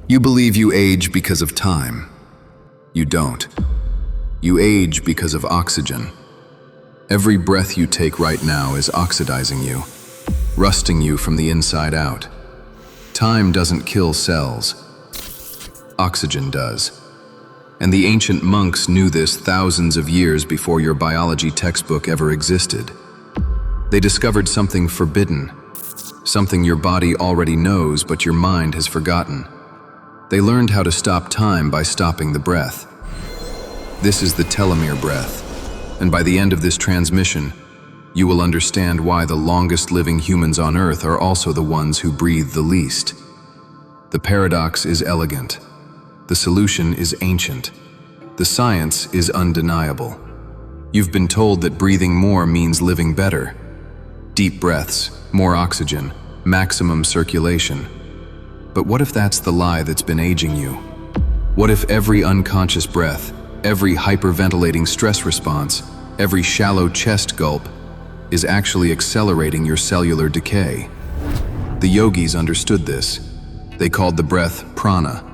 You believe you age because of time. You don't. You age because of oxygen. Every breath you take right now is oxidizing you, rusting you from the inside out. Time doesn't kill cells. Oxygen does. And the ancient monks knew this thousands of years before your biology textbook ever existed. They discovered something forbidden, something your body already knows but your mind has forgotten. They learned how to stop time by stopping the breath. This is the telomere breath, and by the end of this transmission, you will understand why the longest living humans on Earth are also the ones who breathe the least. The paradox is elegant. The solution is ancient. The science is undeniable. You've been told that breathing more means living better. Deep breaths, more oxygen, maximum circulation. But what if that's the lie that's been aging you? What if every unconscious breath, every hyperventilating stress response, every shallow chest gulp is actually accelerating your cellular decay? The yogis understood this. They called the breath prana,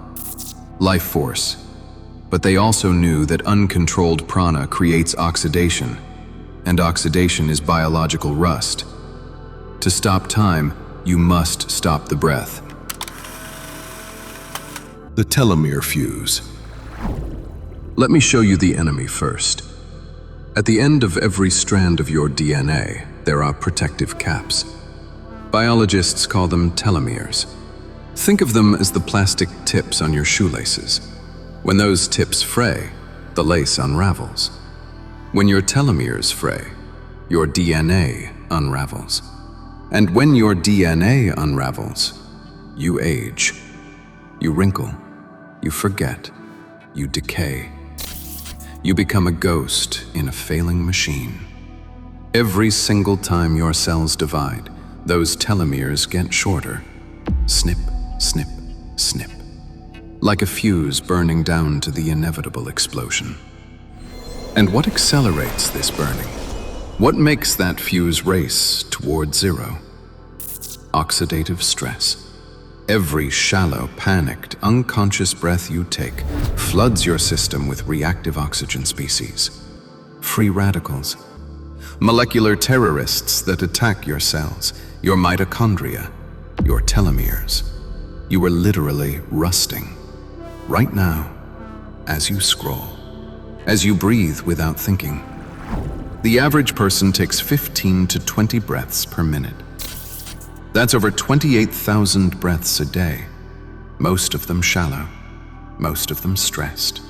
life force. But they also knew that uncontrolled prana creates oxidation, and oxidation is biological rust. To stop time, you must stop the breath. The telomere fuse. Let me show you the enemy first. At the end of every strand of your DNA, there are protective caps. Biologists call them telomeres. Think of them as the plastic tips on your shoelaces. When those tips fray, the lace unravels. When your telomeres fray, your DNA unravels. And when your DNA unravels, you age. You wrinkle, you forget, you decay. You become a ghost in a failing machine. Every single time your cells divide, those telomeres get shorter. Snip, snip, snip. Like a fuse burning down to the inevitable explosion. And what accelerates this burning? What makes that fuse race toward zero? Oxidative stress. Every shallow, panicked, unconscious breath you take floods your system with reactive oxygen species, free radicals, molecular terrorists that attack your cells, your mitochondria, your telomeres. You are literally rusting. Right now, as you scroll, as you breathe without thinking. The average person takes 15 to 20 breaths per minute. That's over 28,000 breaths a day, most of them shallow, most of them stressed,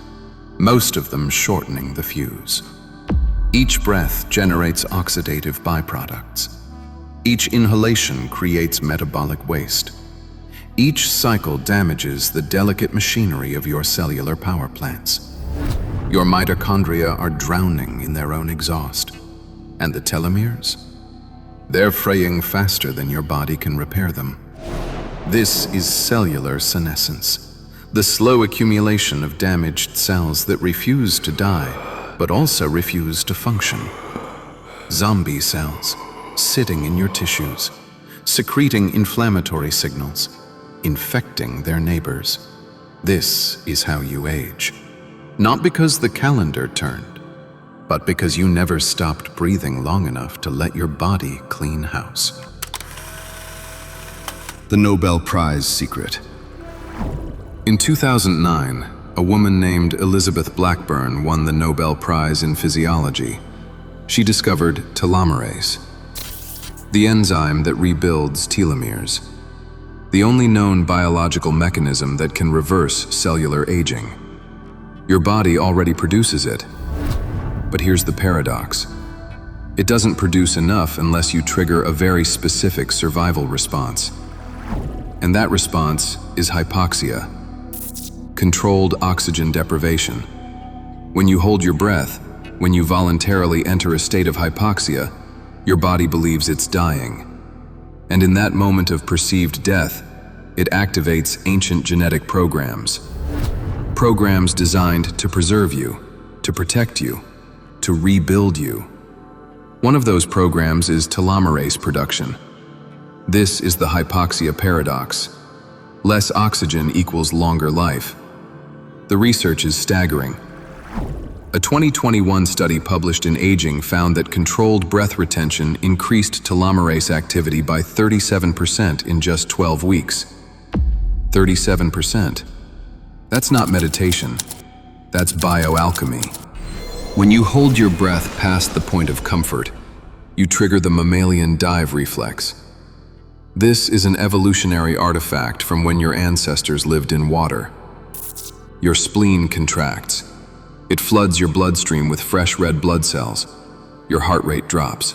most of them shortening the fuse. Each breath generates oxidative byproducts. Each inhalation creates metabolic waste. Each cycle damages the delicate machinery of your cellular power plants. Your mitochondria are drowning in their own exhaust. And the telomeres? They're fraying faster than your body can repair them. This is cellular senescence, the slow accumulation of damaged cells that refuse to die, but also refuse to function. Zombie cells, sitting in your tissues, secreting inflammatory signals, infecting their neighbors. This is how you age. Not because the calendar turned, but because you never stopped breathing long enough to let your body clean house. The Nobel Prize secret. In 2009, a woman named Elizabeth Blackburn won the Nobel Prize in Physiology. She discovered telomerase, the enzyme that rebuilds telomeres, the only known biological mechanism that can reverse cellular aging. Your body already produces it. But here's the paradox. It doesn't produce enough unless you trigger a very specific survival response. And that response is hypoxia, controlled oxygen deprivation. When you hold your breath, when you voluntarily enter a state of hypoxia, your body believes it's dying. And in that moment of perceived death, it activates ancient genetic programs. Programs designed to preserve you, to protect you, to rebuild you. One of those programs is telomerase production. This is the hypoxia paradox. Less oxygen equals longer life. The research is staggering. A 2021 study published in Aging found that controlled breath retention increased telomerase activity by 37% in just 12 weeks. 37%. That's not meditation. That's bioalchemy. When you hold your breath past the point of comfort, you trigger the mammalian dive reflex. This is an evolutionary artifact from when your ancestors lived in water. Your spleen contracts. It floods your bloodstream with fresh red blood cells. Your heart rate drops.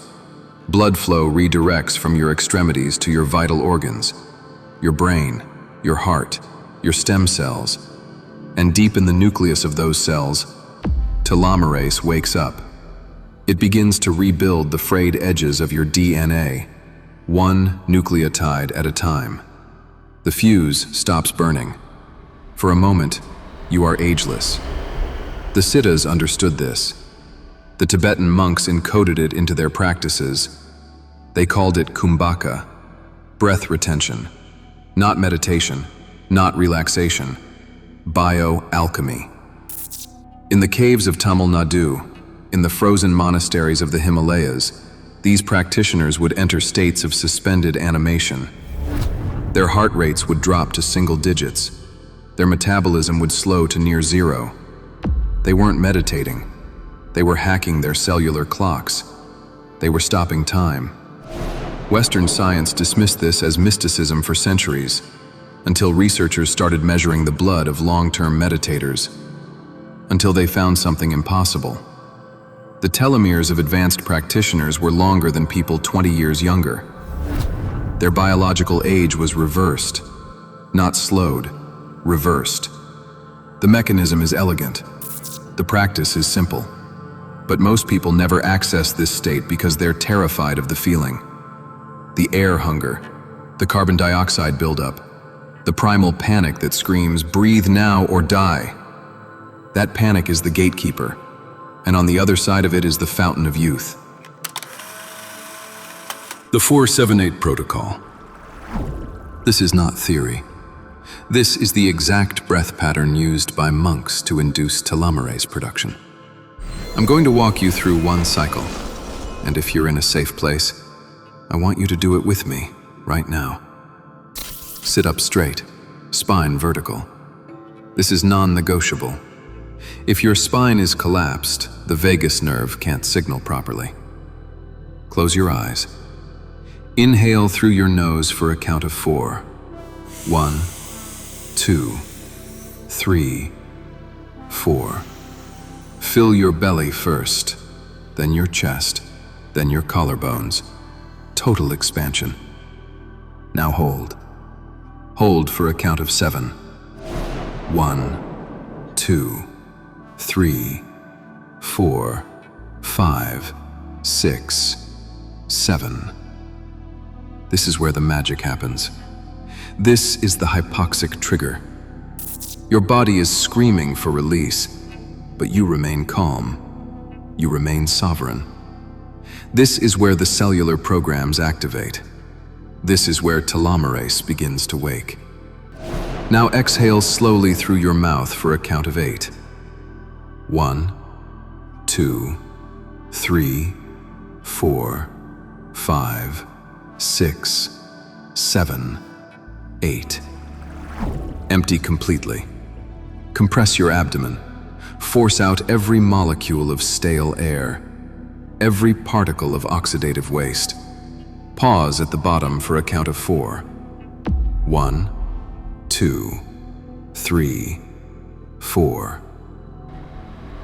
Blood flow redirects from your extremities to your vital organs, your brain, your heart, your stem cells. And deep in the nucleus of those cells, telomerase wakes up. It begins to rebuild the frayed edges of your DNA, one nucleotide at a time. The fuse stops burning. For a moment, you are ageless. The Siddhas understood this. The Tibetan monks encoded it into their practices. They called it kumbhaka, breath retention, not meditation, not relaxation, bioalchemy. In the caves of Tamil Nadu, in the frozen monasteries of the Himalayas, these practitioners would enter states of suspended animation. Their heart rates would drop to single digits. Their metabolism would slow to near zero. They weren't meditating. They were hacking their cellular clocks. They were stopping time. Western science dismissed this as mysticism for centuries, until researchers started measuring the blood of long-term meditators, until they found something impossible. The telomeres of advanced practitioners were longer than people 20 years younger. Their biological age was reversed, not slowed, reversed. The mechanism is elegant. The practice is simple. But most people never access this state because they're terrified of the feeling. The air hunger, the carbon dioxide buildup, the primal panic that screams, "Breathe now or die." That panic is the gatekeeper, and on the other side of it is the fountain of youth. The 478 Protocol. This is not theory. This is the exact breath pattern used by monks to induce telomerase production. I'm going to walk you through one cycle, and if you're in a safe place, I want you to do it with me, right now. Sit up straight, spine vertical. This is non-negotiable. If your spine is collapsed, the vagus nerve can't signal properly. Close your eyes. Inhale through your nose for a count of 4. 1, 2, 3, 4. Fill your belly first, then your chest, then your collarbones. Total expansion. Now hold. Hold for a count of 7. 1, 2, 3, 4, 5, 6, 7. This is where the magic happens. This is the hypoxic trigger. Your body is screaming for release, but you remain calm. You remain sovereign. This is where the cellular programs activate. This is where telomerase begins to wake. Now exhale slowly through your mouth for a count of 8. 1, 2, 3, 4, 5, 6, 7, 8. Empty completely. Compress your abdomen. Force out every molecule of stale air, every particle of oxidative waste. Pause at the bottom for a count of 4. 1, 2, 3, 4.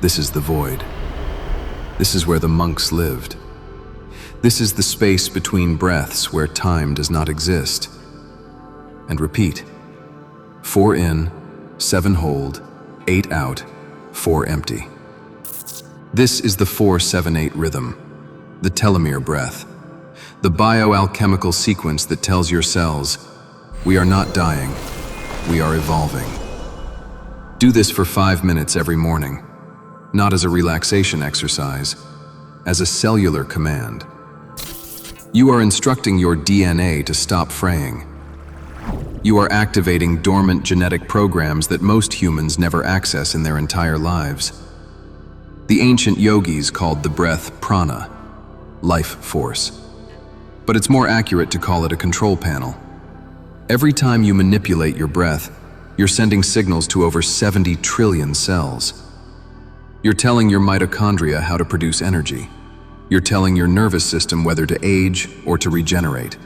This is the void. This is where the monks lived. This is the space between breaths where time does not exist. And repeat. 4 in, 7 hold, 8 out, 4 empty. This is the 4-7-8 rhythm, the telomere breath, the bioalchemical sequence that tells your cells, we are not dying, we are evolving. Do this for 5 minutes every morning, not as a relaxation exercise, as a cellular command. You are instructing your DNA to stop fraying. You are activating dormant genetic programs that most humans never access in their entire lives. The ancient yogis called the breath prana, life force. But it's more accurate to call it a control panel. Every time you manipulate your breath, you're sending signals to over 70 trillion cells. You're telling your mitochondria how to produce energy. You're telling your nervous system whether to age or to regenerate.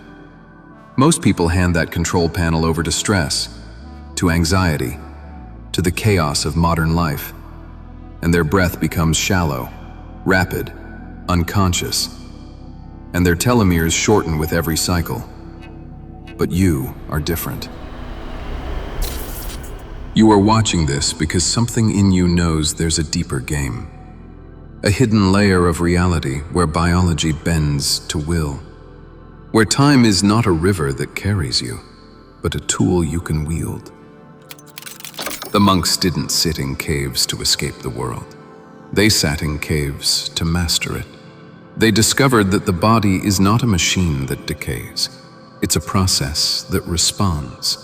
Most people hand that control panel over to stress, to anxiety, to the chaos of modern life, and their breath becomes shallow, rapid, unconscious, and their telomeres shorten with every cycle. But you are different. You are watching this because something in you knows there's a deeper game. A hidden layer of reality where biology bends to will. Where time is not a river that carries you, but a tool you can wield. The monks didn't sit in caves to escape the world. They sat in caves to master it. They discovered that the body is not a machine that decays. It's a process that responds,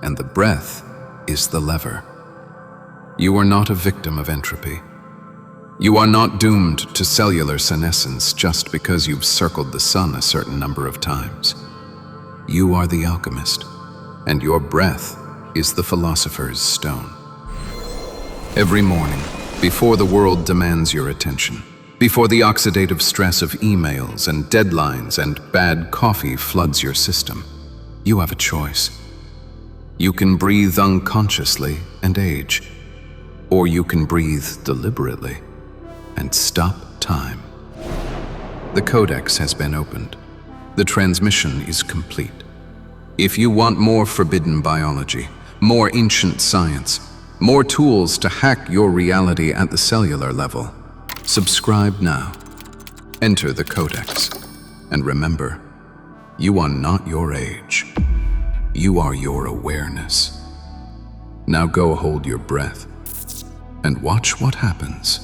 and the breath is the lever. You are not a victim of entropy. You are not doomed to cellular senescence just because you've circled the sun a certain number of times. You are the alchemist, and your breath is the philosopher's stone. Every morning, before the world demands your attention, before the oxidative stress of emails and deadlines and bad coffee floods your system, you have a choice. You can breathe unconsciously and age, or you can breathe deliberately and stop time. The codex has been opened. The transmission is complete. If you want more forbidden biology, more ancient science, more tools to hack your reality at the cellular level, subscribe now. Enter the codex. And remember, you are not your age. You are your awareness. Now go hold your breath and watch what happens.